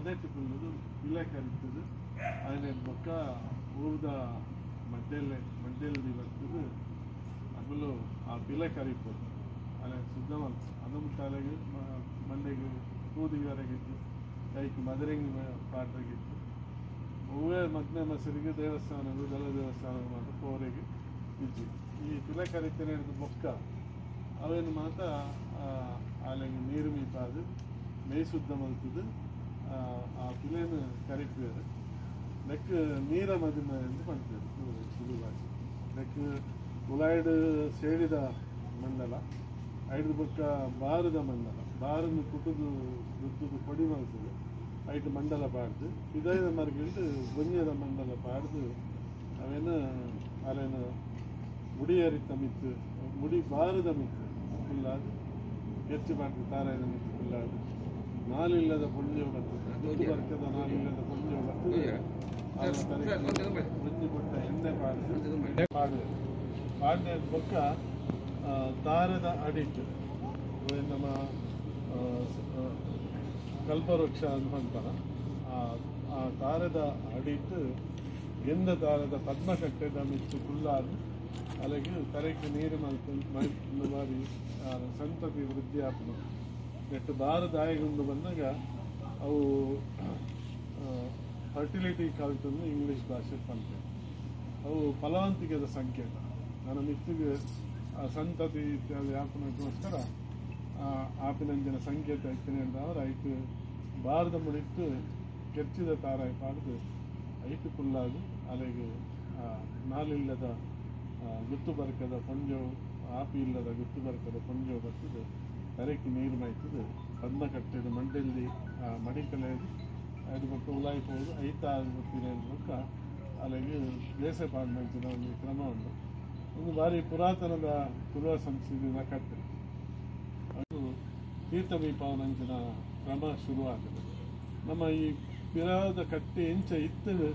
ಅದಕ್ಕೆ ಬಂದು ಪಿಲೆ ಕರಿತದೆ ಅದನ್ನ ಬೊಕ್ಕ ಊದ ಮಡ್ಡೆಯಲ್ಲಿ ಬರ್ತದೆ ಅದಲು ಆ ಪಿಲೆ ಕರಿಬೋದು ಅಲ್ಲ ಶುದ್ಧವಂತ ಅದನ್ನು ತಲೆಗೆ ಮಂಡೆಗೆ ಕೂದಿಗಾರಾಗಿತ್ತು ಕೈಗೆ ಮದರಿಂಗ್ ಪಾಟ್ರಾಗಿತ್ತು ಹೂವೇ ಮಗ್ನ ಮಸರಿಗೆ ದೇವಸ್ಥಾನಗಳು ಜಲ ದೇವಸ್ಥಾನ ಮಾತ್ರ ಪೋರೆಗೆ ಇದ್ದು ಈ ಪಿಲೆ ಕರಿತೇನೆ ಬೊಕ್ಕ ಅವೇನು ಮಾತ್ರ ಅಲ್ಲಿಗೆ ನೀರು ಮೀಪಾದು ಮೇಯ್ ಶುದ್ಧ ಮಲ್ತದು ಆ ಪಿಲೆಯನ್ನು ಕರಿಪೇರು ಲೆಕ್ಕ ನೀರ ಮದಿನ ಎಂದು ಮಾಡ್ತಾರೆ ಸುಡು ಭಾಷೆ ಲೆಕ್ಕ ಉಲಾಯ್ಡು ಸೇಡಿದ ಮಂಡಲ ಐದು ಬೊಕ್ಕ ಬಾರದ ಮಂಡಲ ಬಾರನ್ನು ಕುಟುದು ರುತ್ತುದು ಪೊಡಿ ಮಾಡ್ತದೆ ಐದು ಮಂಡಲ ಪಾಡ್ದು ಇದೈದ ಮರ್ಗಿಂದು ಬೊಂಜದ ಮಂಡಲ ಪಾಡ್ದು ಅವೇನು ಅಲ್ಲೇನು ಮುಡಿ ಹರಿತ ಮಿತ್ತು ಮುಡಿ ಬಾರದ ಮಿತ್ತು ಫುಲ್ಲಾದು ಹೆಚ್ಚು ಮಾಡ್ತದೆ ತಾರಾಯಣ ಮಿತ್ತು ಫುಲ್ಲಾದು ನಾಲಿಲ್ಲದ ಪುಣ್ಯವು ಬರ್ತದೆ ಬರ್ಕದ ನಾಲಿಲ್ಲದ ಪುಣ್ಯವು ಬರ್ತದೆ ಮುಂಜಿ ಕೊಟ್ಟ ಎಣ್ಣೆ ಪಾಡ್ನೆ ಬೊಕ್ಕ ದಾರದ ಅಡಿಟ್ಟು ನಮ್ಮ ಕಲ್ಪವೃಕ್ಷ ಅಂತ ಅಂತಾರ ಆ ದಾರದ ಅಡಿಟ್ಟು ಎಂದ ದಾರದ ಪದ್ಮ ಕಟ್ಟೆದ ಮಿಚ್ಚು ಫುಲ್ಲಾದು ಅಲ್ಲಿಗೆ ತಲೆಗೆ ನೀರು ಮಲ್ತು ಬಾರಿ ಸಂತತಿ ವೃದ್ಧಿ ಆಗ್ತದೆ ನೆಟ್ಟು ದಾರದ ಆಯ್ಗೊಂಡು ಬಂದಾಗ ಅವು ಫರ್ಟಿಲಿಟಿ ಕಲ್ತಂದು ಇಂಗ್ಲೀಷ್ ಭಾಷೆ ಕಲ್ತೇವೆ ಅವು ಫಲವಂತಿಕೆದ ಸಂಕೇತ ನನ್ನ ಮಿತ್ತಿಗೆ ಸಂತತಿ ಇತ್ಯಾದಿ ಆಪನಕ್ಕೋಸ್ಕರ ಆಪಿನಂಜನ ಸಂಕೇತ ಇರ್ತೇನೆ ಅಂತಂದ್ರೆ ಐಟು ಬಾರದ ಮುಡಿಟ್ಟು ಕೆಚ್ಚಿದ ತಾರಾಯಿ ಪಾಡ್ದು ಐಟು ಫುಲ್ಲಾಗಿ ಅಲ್ಲಿಗೆ ನಾಲಿಲ್ಲದ ಗುತ್ತು ಬರ್ಕದ ಪಂಜವು ಆಪಿ ಇಲ್ಲದ ಗುತ್ತು ಬರ್ಕದ ಪಂಜವು ಬರ್ತದೆ ತರೆಕ್ಕೆ ನೀರು ಮಾಯ್ತದೆ ಪದ್ಮ ಕಟ್ಟೆದು ಮಂಡೆಯಲ್ಲಿ ಮಡಿಕಲೆದು ಐದು ಪಕ್ಕ ಉಲಾಯಿಪೋದು ಐತಾರು ಗೊತ್ತಿದೆ ಅಂತ ಅಲ್ಲಿಗೆ ಬೇಸೆ ಪಾಡ್ನಂಚಿನ ಒಂದು ಕ್ರಮ ಉಂಟು ಒಂದು ಬಾರಿ ಪುರಾತನದ ತುಳುವ ಸಂಸ್ಕೃತಿನ ಕಟ್ಟೆ ಅದು ತೀರ್ಥಮೀಪಾವನಂಚಿನ ಕ್ರಮ ಶುರುವಾಗಿದೆ ನಮ್ಮ ಈ ಪಿರಾದ ಕಟ್ಟೆ ಎಂಚ ಇತ್ತು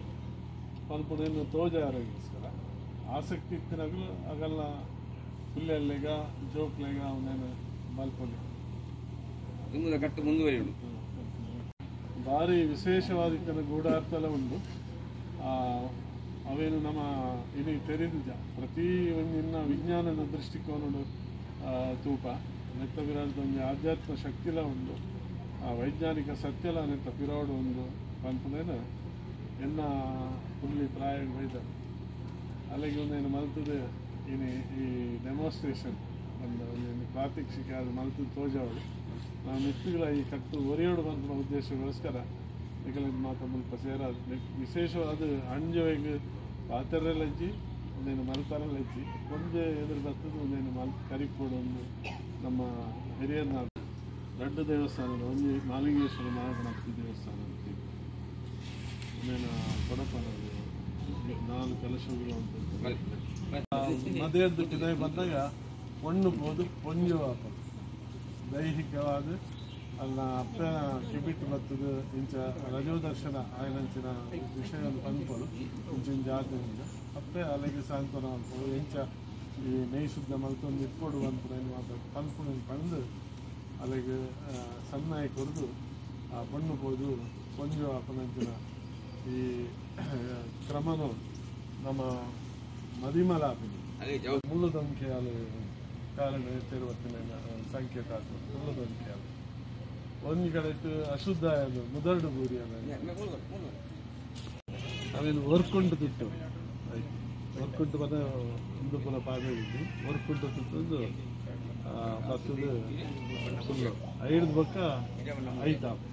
ಪಲ್ಪನೇನು ತೋಜಾರೋಸ್ಕರ ಆಸಕ್ತಿ ಇತ್ತಿನಾಗಲೂ ಆಗಲ್ಲ ಹುಲ್ಲೆಲ್ಲೆಗ ಜೋಕ್ಲೆಗ ಅವನೇನು ಮಲ್ಪನೆ ಕಟ್ಟು ಮುಂದುವರಿ ಭಾರಿ ವಿಶೇಷವಾದ ಗೂಢಾರ್ಥಲ ಉಂಟು ಅವೇನು ನಮ್ಮ ಇಡೀ ತೆರೆದ ಪ್ರತಿ ಒಂದಿನ ವಿಜ್ಞಾನದ ದೃಷ್ಟಿಕೋನ ತೂಪ ನೆತ್ತ ಪಿರಾಡ್ದ ಒಂದು ಆಧ್ಯಾತ್ಮ ಶಕ್ತಿಲ ಉಂಟು ವೈಜ್ಞಾನಿಕ ಸತ್ಯಲ ನೆತ್ತ ಪಿರಾಡು ಒಂದು ಪಂಪನೇನು ಎನ್ನ ಹುಲ್ಲಿ ಪ್ರಾಯ ವೈದ ಅಲ್ಲಿಗೆ ಒಂದೇನು ಮಲ್ತದೆ ಈ ಡೆಮಾನ್ಸ್ಟ್ರೇಷನ್ ಒಂದು ಪ್ರಾತ್ಯಕ್ಷಿಕೆ ಅದು ಮಲ್ತದ ತೋಜಾವಳು ನಾವು ಮಿತ್ತುಗಳ ಈ ಕಟ್ಟು ಒರೆಯೋಡು ಬಂದ ಉದ್ದೇಶಗೋಸ್ಕರ ಈಗಲಿಂದ ಮಾತ್ರ ಮುಲ್ಪ ಸೇರಾದ ವಿಶೇಷವಾದ ಅಂಜೋಗೆ ಪಾತ್ರೆಲ್ಲಜ್ಜಿ ಒಂದೇನು ಮಲ್ತಾರಲ್ಲಜ್ಜಿ ಒಂದೇ ಎದುರು ಬರ್ತದೆ ಒಂದೇನು ಕರಿಕೊಡು ಒಂದು ನಮ್ಮ ಹಿರಿಯರ ದೊಡ್ಡ ದೇವಸ್ಥಾನದ ಒಂದು ಮಾಲಿಂಗೇಶ್ವರ ಮಹಾಗಣಪತಿ ದೇವಸ್ಥಾನ ಅಂತ ಒಂದೇನು ಕೊಡಪನದು 4 ಕಲಶಗಳು ಅಂತ ಮದುವೆದ್ದು ದಿನ ಬಂದಾಗ ಒಣ್ಣು ಬೋದು ಪೊಂಜು ಹಾಕೋದು ದೈಹಿಕವಾದ ಅಲ್ಲ ಅಪ್ಪ ಕಿಬಿಟ್ಟು ಬರ್ತದೆ ಇಂಚ ರಜೋ ದರ್ಶನ ಆಯ್ನಂಚಿನ ವಿಷಯವನ್ನು ತಂದ್ಕೊಳ್ಳು ಇಂಚಿನ ಜಾತಿಯಿಂದ ಅಪ್ಪೆ ಅಲ್ಲಿಗೆ ಸಾಂತ್ವನ ಅನ್ಕೊಂಡು ಇಂಚ ಈ ನೈ ಶುದ್ಧ ಮಲ್ತೊಂದು ಇಟ್ಕೊಡು ಅಂತ ಮಾತಾಡಿ ತಂದ್ಕೊಂಡು ತಂದು ಅಲ್ಲಿಗೆ ಸನ್ನಾಯಿ ಕೊಡ್ದು ಆ ಬಣ್ಣು ಹೋದು ಪೊಂಜು ಅಪ್ಪನಂಚಿನ ಈ ಕ್ರಮನು ನಮ್ಮ ಮದಿಮಲಾಪಿನಿ ಮುಳ್ಳುದಂಕೆಯಾಲು ಕಾರಣ ತಿರುವತ್ತಿನ ಸಂಕೇತ ಆಗ್ತದೆ ಮುಳ್ಳುದಂಕೆಯಾಲು ಒಂದು ಕಡೆ ಅಶುದ್ಧ ಅದು ಮುದರ್ಡು ಬೂರಿ ಅವೇನು ವರ್ಕುಂಟು ತಿಟ್ಟು ವರ್ಕುಂಟು ಬಂದ ಒಂದು ಪುಲ ಪಾದ ಇದ್ದು ವರ್ಕುಂಟು ತಿಟ್ಟೊಂದು ಬರ್ತದೆ ಫುಲ್ಲು 5 ಬೊಕ್ಕ ಐತಾಪ್